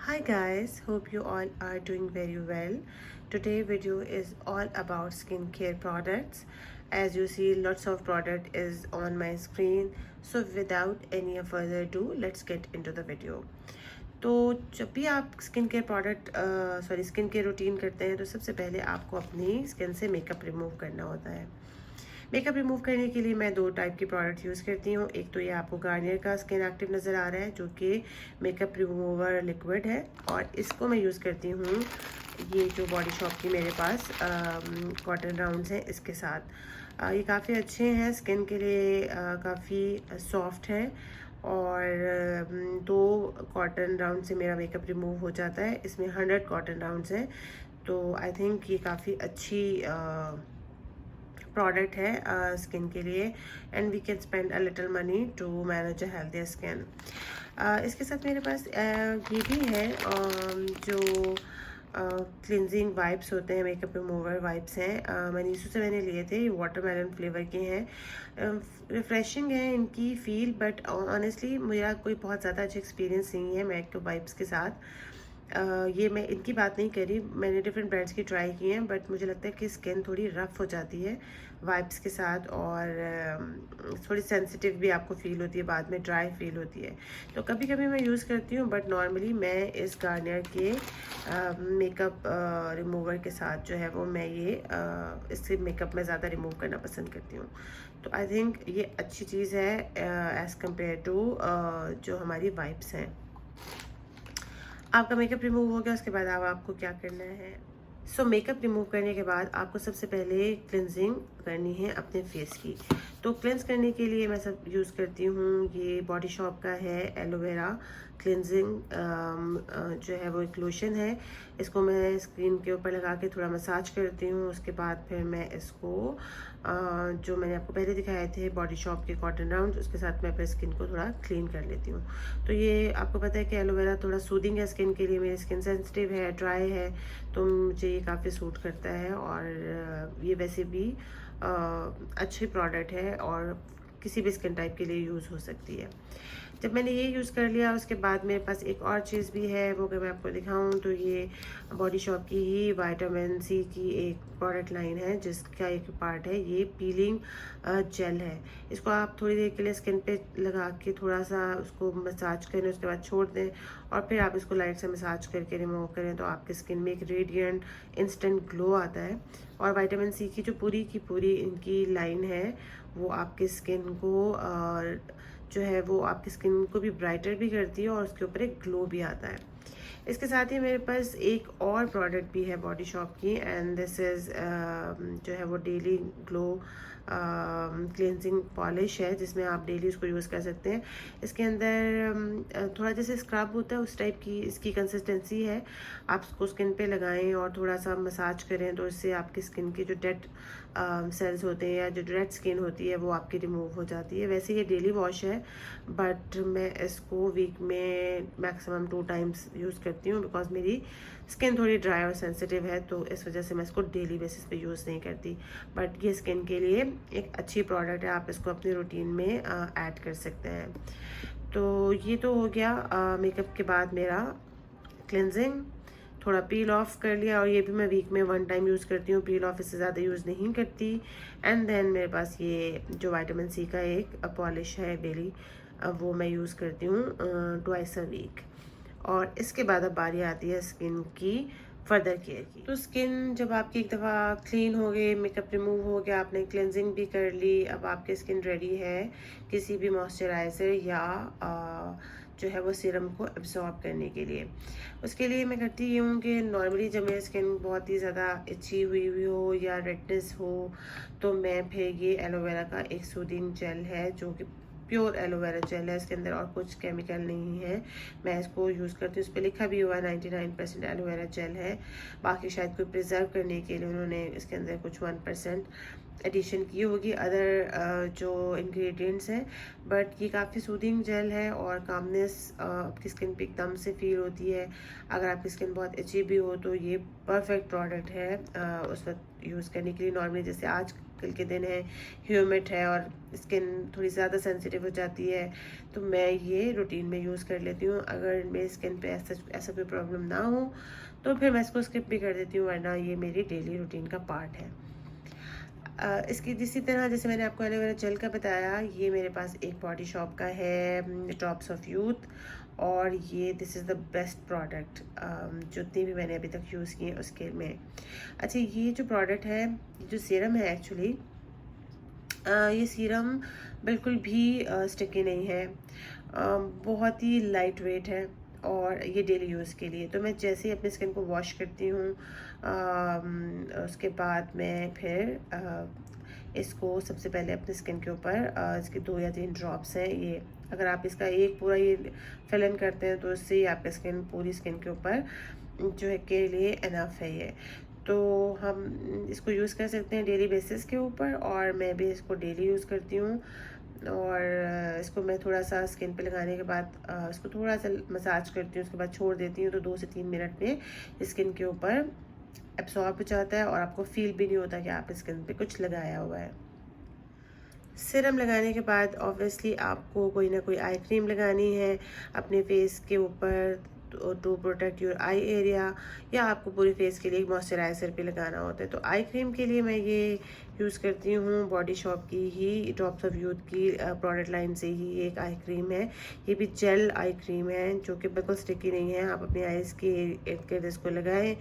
Hi guys, hope you all are doing very well. Today video is all about skincare products. As you see, lots of product is on my screen. So without any further ado, let's get into the video. तो जब भी आप skin care product skin care routine करते हैं तो सबसे पहले आपको अपनी स्किन से मेकअप रिमूव करना होता है। मेकअप रिमूव करने के लिए मैं दो टाइप की प्रोडक्ट यूज़ करती हूँ। एक तो ये आपको गार्नियर का स्किन एक्टिव नज़र आ रहा है जो कि मेकअप रिमूवर लिक्विड है, और इसको मैं यूज़ करती हूँ ये जो बॉडी शॉप की मेरे पास कॉटन राउंड्स हैं इसके साथ। ये काफ़ी अच्छे हैं स्किन के लिए, काफ़ी सॉफ्ट है, और दो कॉटन राउंड से मेरा मेकअप रिमूव हो जाता है। इसमें 100 कॉटन राउंड्स हैं, तो आई थिंक ये काफ़ी अच्छी प्रोडक्ट है स्किन के लिए, and we can spend a little money to manage a healthy skin. इसके साथ मेरे पास ये भी है जो क्लिनजिंग वाइप्स होते हैं, मेकअप रिमूवर वाइप्स हैं। मनीषू से मैंने लिए थे, ये वाटरमेलन फ्लेवर के हैं। रिफ्रेशिंग है इनकी फील, बट ऑनेस्टली मेरा कोई बहुत ज़्यादा अच्छा एक्सपीरियंस नहीं है मेकअप वाइप्स के साथ। ये मैं इनकी बात नहीं करी, मैंने डिफरेंट ब्रांड्स की ट्राई की हैं, बट मुझे लगता है कि स्किन थोड़ी रफ़ हो जाती है वाइप्स के साथ, और थोड़ी सेंसिटिव भी आपको फील होती है, बाद में ड्राई फील होती है। तो कभी कभी मैं यूज़ करती हूँ, बट नॉर्मली मैं इस गार्नियर के मेकअप रिमूवर के साथ जो है वो मैं ये इससे मेकअप में ज़्यादा रिमूव करना पसंद करती हूँ। तो आई थिंक ये अच्छी चीज़ है एज़ कम्पेयर टू जो हमारी वाइप्स हैं। आपका मेकअप रिमूव हो गया, उसके बाद अब आपको क्या करना है। मेकअप रिमूव करने के बाद आपको सबसे पहले क्लिनजिंग करनी है अपने फेस की। तो क्लेंस करने के लिए मैं सब यूज़ करती हूँ, ये बॉडी शॉप का है एलोवेरा क्लिनजिंग जो है वो एक लोशन है। इसको मैं स्किन के ऊपर लगा के थोड़ा मसाज करती हूँ। उसके बाद फिर मैं इसको जो मैंने आपको पहले दिखाए थे बॉडी शॉप के कॉटन राउंड, उसके साथ मैं अपने स्किन को थोड़ा क्लीन कर लेती हूँ। तो ये आपको पता है कि एलोवेरा थोड़ा सूदिंग है स्किन के लिए, मेरी स्किन सेंसिटिव है, ड्राई है, तो मुझे ये काफ़ी सूट करता है, और ये वैसे भी अच्छी प्रोडक्ट है और किसी भी स्किन टाइप के लिए यूज़ हो सकती है। जब मैंने ये यूज़ कर लिया, उसके बाद मेरे पास एक और चीज़ भी है, वो अगर मैं आपको दिखाऊं तो ये बॉडी शॉप की ही विटामिन सी की एक प्रोडक्ट लाइन है जिसका एक पार्ट है ये पीलिंग जेल है। इसको आप थोड़ी देर के लिए स्किन पे लगा के थोड़ा सा उसको मसाज करें, उसके बाद छोड़ दें, और फिर आप इसको लाइट से मसाज करके रिमूव करें, तो आपकी स्किन में एक रेडिएंट इंस्टेंट ग्लो आता है। और विटामिन सी की जो पूरी की पूरी इनकी लाइन है वो आपकी स्किन को जो है वो आपकी स्किन को भी ब्राइटर भी करती है, और उसके ऊपर एक ग्लो भी आता है। इसके साथ ही मेरे पास एक और प्रोडक्ट भी है बॉडी शॉप की, एंड दिस इज़ जो है वो डेली ग्लो क्लिनजिंग पॉलिश है, जिसमें आप डेली उसको यूज़ कर सकते हैं। इसके अंदर थोड़ा जैसे स्क्रब होता है उस टाइप की इसकी कंसिस्टेंसी है। आप उसको स्किन पे लगाएं और थोड़ा सा मसाज करें, तो इससे आपकी स्किन की जो डेड सेल्स होते हैं या जो डेड स्किन होती है वो आपकी रिमूव हो जाती है। वैसे ये डेली वॉश है, बट मैं इसको वीक में मैक्सिमम 2 टाइम्स यूज़ करती हूँ, बिकॉज मेरी स्किन थोड़ी ड्राई और सेंसिटिव है, तो इस वजह से मैं इसको डेली बेसिस पे यूज़ नहीं करती। बट ये स्किन के लिए एक अच्छी प्रोडक्ट है, आप इसको अपनी रूटीन में ऐड कर सकते हैं। तो ये तो हो गया मेकअप के बाद मेरा क्लिनजिंग, थोड़ा पील ऑफ कर लिया, और ये भी मैं वीक में 1 टाइम यूज़ करती हूँ, पील ऑफ इससे ज़्यादा यूज़ नहीं करती। एंड देन मेरे पास ये जो विटामिन सी का एक पॉलिश है डेली, वो मैं यूज़ करती हूँ ट्वाइस अ वीक। और इसके बाद अब बारी आती है स्किन की फर्दर केयर की। तो स्किन जब आपकी एक दफ़ा क्लीन हो गई, मेकअप रिमूव हो गया, आपने क्लेंजिंग भी कर ली, अब आपकी स्किन रेडी है किसी भी मॉइस्चराइज़र या जो है वो सीरम को एब्जॉर्ब करने के लिए। उसके लिए मैं करती ये हूँ कि नॉर्मली जब मेरी स्किन बहुत ही ज़्यादा इची हुई हुई हो या रेडनेस हो, तो मैं फिर ये एलोवेरा का एक सूदिंग जेल है जो कि प्योर एलोवेरा जेल है, इसके अंदर और कुछ केमिकल नहीं है, मैं इसको यूज़ करती हूँ। इस पर लिखा भी हुआ 99% एलोवेरा जेल है, बाकी शायद कोई प्रिजर्व करने के लिए उन्होंने इसके अंदर कुछ 1% एडिशन की होगी अदर जो इंग्रेडिएंट्स हैं। बट ये काफ़ी सूदिंग जेल है और कामनेस आपकी स्किन पे एकदम से फील होती है। अगर आपकी स्किन बहुत इची भी हो तो ये परफेक्ट प्रोडक्ट है उस वक्त यूज़ करने के लिए। नॉर्मली जैसे आज आजकल के दिन है, ह्यूमिड है और स्किन थोड़ी ज़्यादा सेंसिटिव हो जाती है, तो मैं ये रूटीन में यूज़ कर लेती हूँ। अगर मेरी स्किन पे ऐसा कोई प्रॉब्लम ना हो तो फिर मैं इसको स्किप भी कर देती हूँ, वरना ये मेरी डेली रूटीन का पार्ट है। इसकी इसी तरह जैसे मैंने आपको एलोवेरा जेल का बताया, ये मेरे पास एक बॉडी शॉप का है, ड्रॉप्स ऑफ यूथ, और ये this is the best product जितनी भी मैंने अभी तक यूज़ की है उसके में। अच्छा, ये जो प्रोडक्ट है, जो सीरम है एक्चुअली, ये सीरम बिल्कुल भी स्टिकी नहीं है, बहुत ही लाइट वेट है और ये डेली यूज़ के लिए। तो मैं जैसे ही अपनी स्किन को वॉश करती हूँ, उसके बाद मैं फिर इसको सबसे पहले अपनी स्किन के ऊपर इसके 2 या 3 ड्रॉप्स हैं ये। अगर आप इसका एक पूरा ये फिल इन करते हैं तो इससे ही आपकी स्किन पूरी स्किन के ऊपर जो है के लिए इनफ है ये। तो हम इसको यूज़ कर सकते हैं डेली बेसिस के ऊपर, और मैं भी इसको डेली यूज़ करती हूँ। और इसको मैं थोड़ा सा स्किन पे लगाने के बाद इसको थोड़ा सा मसाज करती हूँ, उसके बाद छोड़ देती हूँ, तो 2 से 3 मिनट में स्किन के ऊपर एब्सॉर्ब हो जाता है और आपको फील भी नहीं होता कि आप स्किन पे कुछ लगाया हुआ है। सीरम लगाने के बाद ऑब्वियसली आपको कोई ना कोई आई क्रीम लगानी है अपने फेस के ऊपर to protect your eye area, या आपको पूरे फेस के लिए मॉइस्चराइज़र भी लगाना होता है। तो आई क्रीम के लिए मैं ये यूज़ करती हूँ बॉडी शॉप की ही ड्रॉप्स ऑफ यूथ की प्रोडक्ट लाइन से ही एक आई क्रीम है। ये भी जेल आई क्रीम है जो कि बिल्कुल स्टिकी नहीं है। आप अपने आइज़ के इर्द गिर्द इसको लगाएं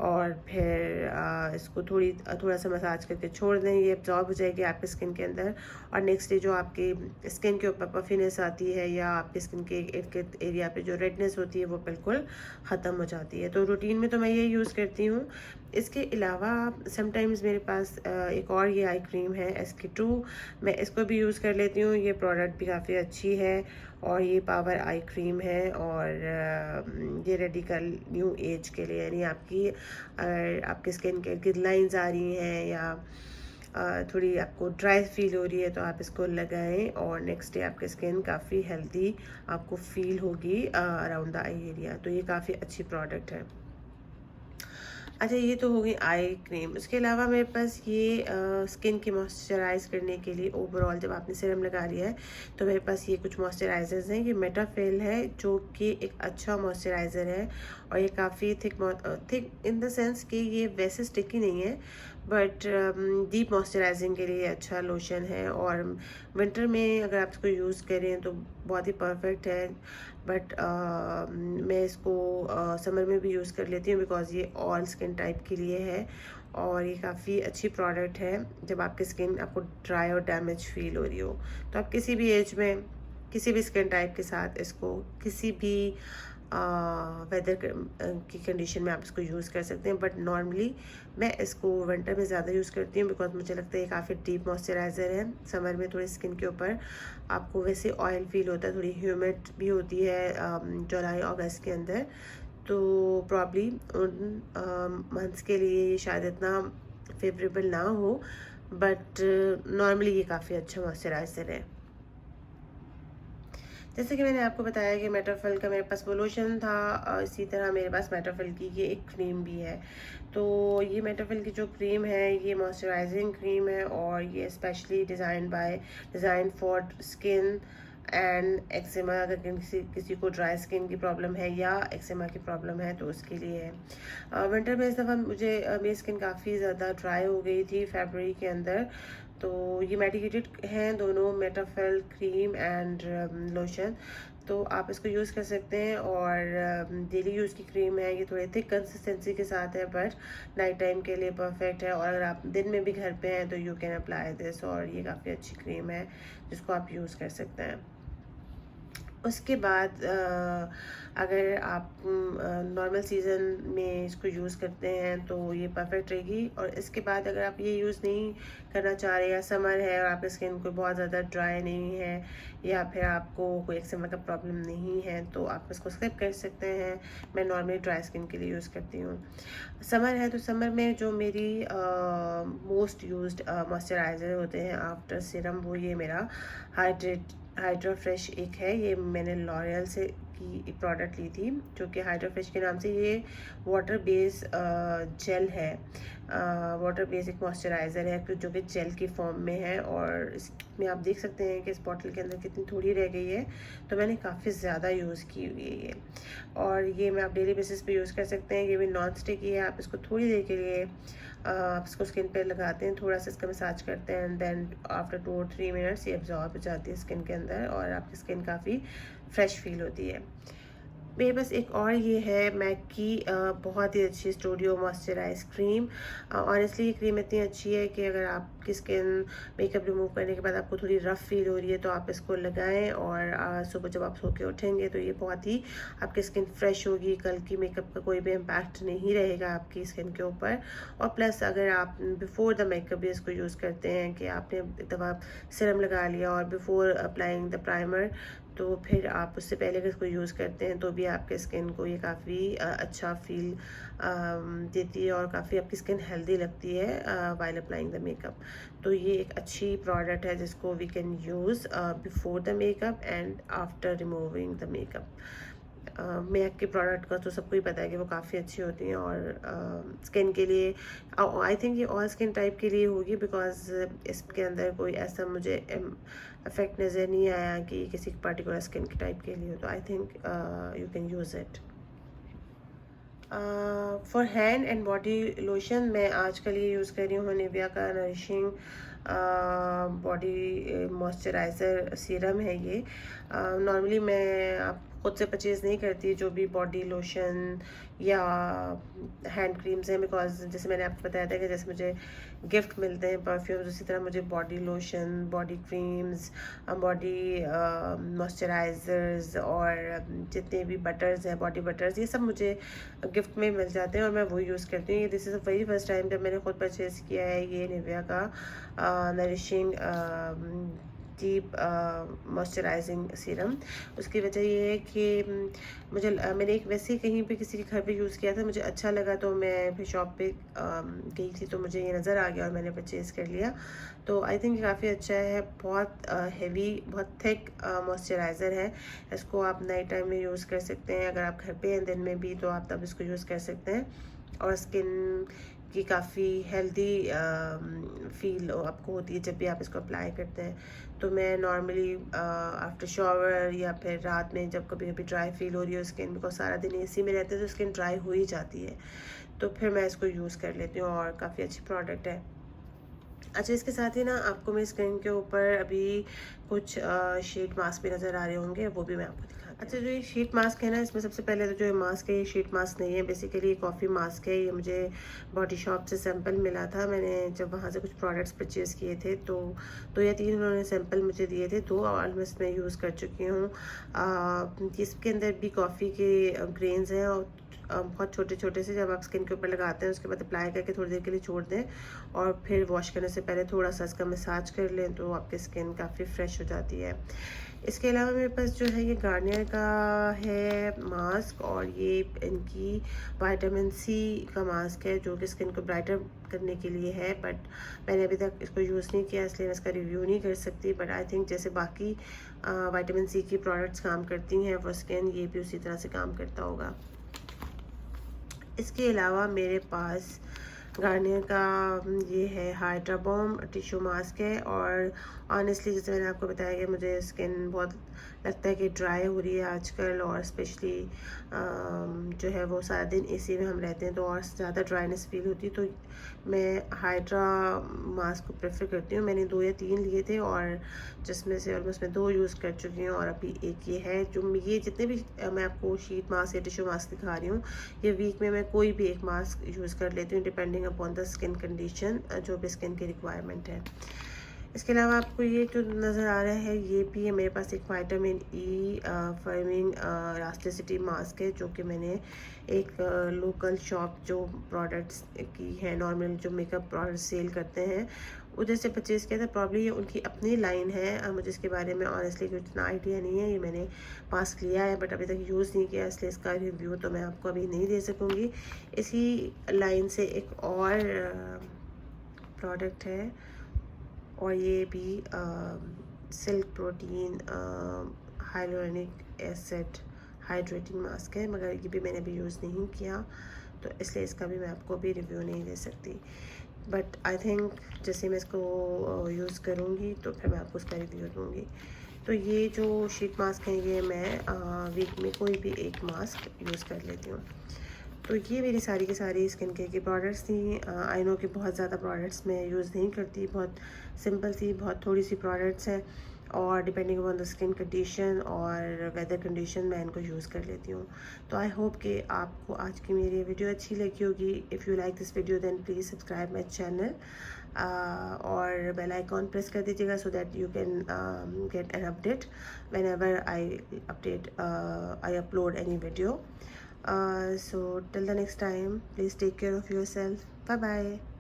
और फिर इसको थोड़ा सा मसाज करके छोड़ दें, ये एब्जॉर्ब हो जाएगी आपकी स्किन के अंदर, और नेक्स्ट डे जो आपकी स्किन के ऊपर पफीनेस आती है या आपकी स्किन के इर्द गिर्द एरिया पे जो रेडनेस होती है वो बिल्कुल ख़त्म हो जाती है। तो रूटीन में तो मैं ये यूज़ करती हूँ। इसके अलावा समटाइम्स मेरे पास एक और ये आई क्रीम है SK2, मैं इसको भी यूज़ कर लेती हूँ। ये प्रोडक्ट भी काफ़ी अच्छी है और ये पावर आई क्रीम है, और ये रेडिकल न्यू एज के लिए, यानी आपकी स्किन के गिर लाइंस आ रही हैं या थोड़ी आपको ड्राई फील हो रही है तो आप इसको लगाएं और नेक्स्ट डे आपकी स्किन काफ़ी हेल्दी आपको फील होगी अराउंड द आई एरिया। तो ये काफ़ी अच्छी प्रोडक्ट है। अच्छा, ये तो हो गई आई क्रीम। उसके अलावा मेरे पास ये स्किन की मॉइस्चराइज करने के लिए ओवरऑल जब आपने सीरम लगा लिया है तो मेरे पास ये कुछ मॉइस्चराइजर्स हैं। ये मेटाफिल है जो कि एक अच्छा मॉइस्चराइज़र है और ये काफ़ी थिक इन द सेंस कि ये वैसे स्टिकी नहीं है, बट डीप मॉइस्चराइजिंग के लिए अच्छा लोशन है, और विंटर में अगर आप इसको यूज़ करें तो बहुत ही परफेक्ट है। बट मैं इसको समर में भी यूज़ कर लेती हूँ बिकॉज़ ये ऑल स्किन टाइप के लिए है और ये काफ़ी अच्छी प्रोडक्ट है जब आपकी स्किन आपको ड्राई और डैमेज फील हो रही हो। तो आप किसी भी एज में किसी भी स्किन टाइप के साथ इसको किसी भी वेदर की कंडीशन में आप इसको यूज़ कर सकते हैं, बट नॉर्मली मैं इसको विंटर में ज़्यादा यूज़ करती हूँ बिकॉज मुझे लगता है ये काफ़ी डीप मॉइस्चराइज़र है। समर में थोड़ी स्किन के ऊपर आपको वैसे ऑयल फील होता है, थोड़ी ह्यूमिड भी होती है जुलाई अगस्त के अंदर, तो प्रॉब्ली उन मंथ्स के लिए ये शायद इतना फेवरेबल ना हो, बट नॉर्मली ये काफ़ी अच्छा मॉइस्चराइज़र है। जैसे कि मैंने आपको बताया कि मेटाफिल का मेरे पास वो लोशन था, इसी तरह मेरे पास मेटाफिल की ये एक क्रीम भी है। तो ये मेटाफिल की जो क्रीम है ये मॉइस्चराइजिंग क्रीम है और ये specially design for skin and eczema. अगर किसी को ड्राई स्किन की प्रॉब्लम है या एक्जिमा की प्रॉब्लम है तो उसके लिए है। विंटर में इस दफ़ा मेरी स्किन काफ़ी ज़्यादा ड्राई हो गई थी फरवरी के अंदर, तो ये मेडिकेटेड हैं दोनों, मेटाफिल क्रीम एंड लोशन, तो आप इसको यूज़ कर सकते हैं। और डेली यूज़ की क्रीम है, ये थोड़े थिक कंसिस्टेंसी के साथ है बट नाइट टाइम के लिए परफेक्ट है, और अगर आप दिन में भी घर पे हैं तो यू कैन अप्लाई दिस, और ये काफ़ी अच्छी क्रीम है जिसको आप यूज़ कर सकते हैं। उसके बाद अगर आप नॉर्मल सीज़न में इसको यूज़ करते हैं तो ये परफेक्ट रहेगी। और इसके बाद अगर आप ये यूज़ नहीं करना चाह रहे या समर है और आपकी स्किन कोई बहुत ज़्यादा ड्राई नहीं है या फिर आपको कोई एक्जिमा का प्रॉब्लम नहीं है तो आप इसको स्किप कर सकते हैं। मैं नॉर्मली ड्राई स्किन के लिए यूज़ करती हूँ। समर है तो समर में जो मेरी मोस्ट यूज्ड मॉइस्चराइज़र होते हैं आफ्टर सीरम, वो ये मेरा हाइड्रा फ्रेश एक है। ये मैंने लॉरियल से की प्रोडक्ट ली थी जो कि हाइड्रा फ्रेश के नाम से ये वाटर बेस्ड जेल है। वाटर बेसिक मॉइस्चराइज़र है जो कि जेल की फॉर्म में है, और इसमें आप देख सकते हैं कि इस बॉटल के अंदर कितनी थोड़ी रह गई है, तो मैंने काफ़ी ज़्यादा यूज़ की हुई है ये। और ये मैं आप डेली बेसिस पे यूज़ कर सकते हैं। ये भी नॉन स्टिक ही है, आप इसको थोड़ी देर के लिए आप इसको स्किन पे लगाते हैं, थोड़ा सा इसका मसाज करते हैं, एंड देन आफ्टर 2 और 3 मिनट्स ये एब्जॉर्ब हो जाती है स्किन के अंदर और आपकी स्किन काफ़ी फ्रेश फील होती है। मेरे पास एक और ये है मैक की बहुत ही अच्छी स्टूडियो मॉइस्चराइज क्रीम। ऑनेस्टली ये क्रीम इतनी अच्छी है कि अगर आपकी स्किन मेकअप रिमूव करने के बाद आपको थोड़ी रफ़ फील हो रही है तो आप इसको लगाएं, और सुबह जब आप सो के उठेंगे तो ये बहुत ही आपकी स्किन फ्रेश होगी, कल की मेकअप का कोई भी इम्पैक्ट नहीं रहेगा आपकी स्किन के ऊपर। और प्लस अगर आप बिफोर द मेकअप भी इसको यूज़ करते हैं कि आपने एक दफ़ा सीरम लगा लिया और बिफोर अप्लाइंग द प्राइमर, तो फिर आप उससे पहले अगर इसको यूज़ करते हैं तो भी आपके स्किन को ये काफ़ी अच्छा फील देती है और काफ़ी आपकी स्किन हेल्दी लगती है वाइल अप्लाइंग द मेकअप। तो ये एक अच्छी प्रोडक्ट है जिसको we can use before the makeup and after removing the makeup. MAC के प्रोडक्ट का तो सबको ही पता है कि वो काफ़ी अच्छी होती हैं, और स्किन के लिए आई थिंक ये ऑल स्किन टाइप के लिए होगी, बिकॉज इसके अंदर कोई ऐसा मुझे इफेक्ट नज़र नहीं आया कि किसी पर्टिकुलर स्किन के टाइप के लिए हो, तो I think you can use it. For hand and body lotion मैं आजकल ये यूज़ कर रही हूँ निविया का नरिशिंग बॉडी मॉइस्चराइज़र सीरम है ये। नॉर्मली मैं आप खुद से परचेज़ नहीं करती जो भी बॉडी लोशन या हैंड क्रीम्स हैं, बिकॉज जैसे मैंने आपको बताया था कि जैसे मुझे गिफ्ट मिलते हैं परफ्यूम्स, उसी तरह मुझे body lotion, body creams, body moisturisers और जितने भी बटर्स हैं, बॉडी बटर्स, ये सब मुझे गिफ्ट में मिल जाते हैं और मैं वो यूज़ करती हूँ। ये this is the very first time जब मैंने खुद परचेज़ किया है ये निविया का नरिशिंग डीप मॉइस्चराइजिंग सीरम। उसकी वजह ये है कि मुझे मैंने एक वैसे ही कहीं पे किसी के घर पे यूज़ किया था, मुझे अच्छा लगा तो मैं फिर शॉप पे गई थी तो मुझे ये नज़र आ गया और मैंने परचेज़ कर लिया। तो आई थिंक काफ़ी अच्छा है, बहुत हेवी, बहुत थिक मॉइस्चराइज़र है। इसको आप नाइट टाइम में यूज़ कर सकते हैं, अगर आप घर पे हैं दिन में भी तो आप तब इसको यूज़ कर सकते हैं, और स्किन की काफ़ी हेल्दी फील आपको होती है जब भी आप इसको अप्लाई करते हैं। तो मैं नॉर्मली आफ्टर शॉवर या फिर रात में जब कभी कभी ड्राई फील हो रही हो स्किन, बिकॉज सारा दिन एसी में रहते हैं तो स्किन ड्राई हो ही जाती है, तो फिर मैं इसको यूज़ कर लेती हूँ और काफ़ी अच्छी प्रोडक्ट है। अच्छा, इसके साथ ही ना आपको मेरी स्किन के ऊपर अभी कुछ शीट मास्क भी नज़र आ रहे होंगे, वो भी मैं आपको दिखाती हूँ। अच्छा, जो ये शीट मास्क है ना, इसमें सबसे पहले तो जो ये मास्क है ये शीट मास्क नहीं है, बेसिकली ये कॉफ़ी मास्क है। ये मुझे बॉडी शॉप से सैंपल मिला था, मैंने जब वहाँ से कुछ प्रोडक्ट्स परचेज़ किए थे तो 2 या 3 उन्होंने सैंपल मुझे दिए थे, 2 ऑलमोस्ट मैं यूज़ कर चुकी हूँ। इसके अंदर भी कॉफ़ी के ग्रेन्स हैं और बहुत छोटे छोटे से, जब आप स्किन के ऊपर लगाते हैं उसके बाद अप्लाई करके थोड़ी देर के लिए छोड़ दें और फिर वॉश करने से पहले थोड़ा सा इसका मसाज कर लें तो आपकी स्किन काफ़ी फ्रेश हो जाती है। इसके अलावा मेरे पास जो है ये गार्नियर का है मास्क, और ये इनकी विटामिन सी का मास्क है जो कि स्किन को ब्राइटर करने के लिए है, बट मैंने अभी तक इसको यूज़ नहीं किया इसलिए मैं इसका रिव्यू नहीं कर सकती, बट आई थिंक जैसे बाकी विटामिन सी की प्रोडक्ट्स काम करती हैं फॉर स्किन, ये भी उसी तरह से काम करता होगा। इसके अलावा मेरे पास गार्नियर का ये है हाइड्रा बॉम टिश्यू मास्क है, और ऑनेस्टली जैसे मैंने आपको बताया कि मुझे स्किन बहुत लगता है कि ड्राई हो रही है आजकल, और स्पेशली जो है वो सारा दिन एसी में हम रहते हैं तो और ज़्यादा ड्राइनेस फील होती है, तो मैं हाइड्रा मास्क को प्रेफर करती हूँ। मैंने 2 या 3 लिए थे और जिसमें से ऑलमोस्ट मैं 2 यूज़ कर चुकी हूँ, और अभी एक ये है। जो ये जितने भी मैं आपको शीट मास्क या टिश्यू मास्क दिखा रही हूँ, ये वीक में मैं कोई भी एक मास्क यूज़ कर लेती हूँ depending upon the skin condition, जो भी स्किन की रिक्वायरमेंट है। इसके अलावा आपको ये जो नज़र आ रहा है ये भी है मेरे पास एक vitamin E forming elasticity mask है, जो कि मैंने एक लोकल शॉप जो प्रोडक्ट्स की है, नॉर्मल जो मेकअप प्रोडक्ट्स सेल करते हैं उधर से परचेज़ किया था। प्रॉब्ली ये उनकी अपनी लाइन है, मुझे इसके बारे में ऑनेस्टली कुछ इतना आइडिया नहीं है। ये मैंने मास्क लिया है बट अभी तक यूज़ नहीं किया, इसलिए इसका रिव्यू तो मैं आपको अभी नहीं दे सकूँगी। इसी लाइन से एक और प्रोडक्ट है, और ये भी silk protein hyaluronic acid hydrating mask है, मगर ये भी मैंने अभी यूज़ नहीं किया, तो इसलिए इसका भी मैं आपको अभी रिव्यू नहीं दे सकती। बट आई थिंक जैसे मैं इसको यूज़ करूँगी तो फिर मैं आपको उसका रिव्यू दूँगी। तो ये जो शीट मास्क हैं ये मैं वीक में कोई भी एक मास्क यूज़ कर लेती हूँ। तो ये मेरी सारी की सारी स्किन केयर की प्रोडक्ट्स थी। आई नो कि बहुत ज़्यादा प्रोडक्ट्स मैं यूज़ नहीं करती, बहुत सिंपल सी, बहुत थोड़ी सी प्रोडक्ट्स हैं, और depending on the skin condition और वेदर कंडीशन मैं इनको यूज़ कर लेती हूँ। तो आई होप कि आपको आज की मेरी वीडियो अच्छी लगी होगी। If you like this video then please subscribe my channel और बेल आइकॉन प्रेस कर दीजिएगा so that you can get an update whenever I upload any video. So till the next time, please take care of yourself. Bye bye.